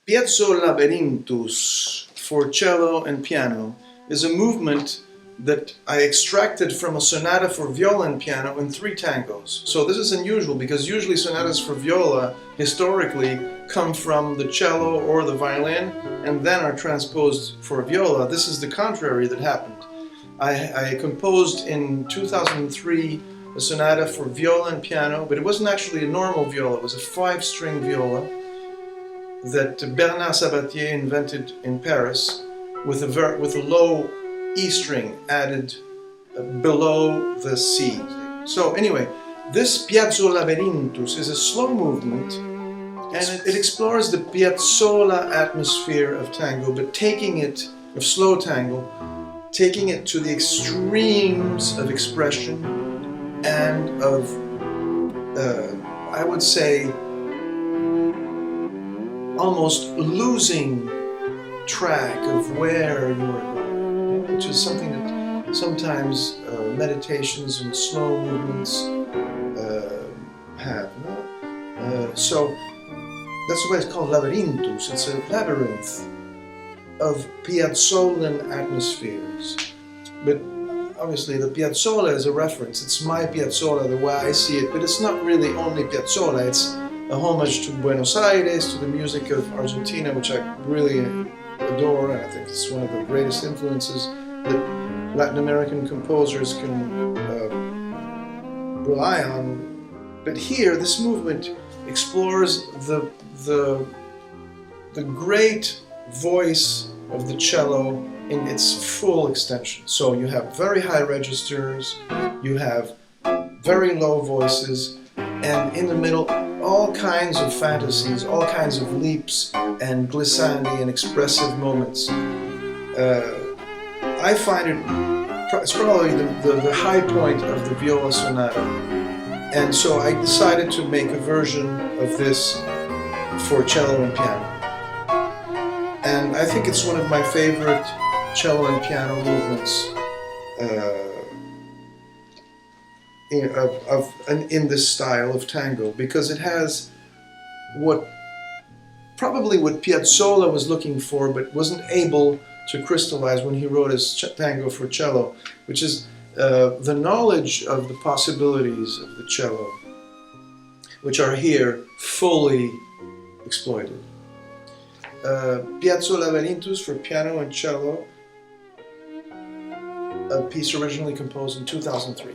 Piazzolaberintus for cello and piano is a movement that I extracted from a sonata for viola and piano in 3 tangos. So this is unusual because usually sonatas for viola historically come from the cello or the violin and then are transposed for viola. This is the contrary that happened. I composed in 2003 a sonata for viola and piano, but it wasn't actually a normal viola, it was a 5-string viola that Bernard Sabatier invented in Paris with a low E string added below the C. So anyway, this Piazzolaberintus is a slow movement and it explores the Piazzolla atmosphere of tango, but taking it, of slow tango, taking it to the extremes of expression and of, I would say, almost losing track of where you are going, which is something that sometimes meditations and slow movements have. No? So that's why it's called labyrinthus. It's a labyrinth of Piazzolan atmospheres. But obviously the Piazzolla is a reference. It's my Piazzolla, the way I see it, but it's not really only Piazzolla. It's a homage to Buenos Aires, to the music of Argentina, which I really adore, and I think it's one of the greatest influences that Latin American composers can rely on. But here, this movement explores the great voice of the cello in its full extension. So you have very high registers, you have very low voices, and in the middle all kinds of fantasies, all kinds of leaps and glissandi and expressive moments. I find it's probably the high point of the viola sonata, and so I decided to make a version of this for cello and piano. And I think it's one of my favorite cello and piano movements in this style of tango, because it has probably what Piazzolla was looking for but wasn't able to crystallize when he wrote his tango for cello, which is the knowledge of the possibilities of the cello, which are here fully exploited. Piazzolaberintus for piano and cello, a piece originally composed in 2003.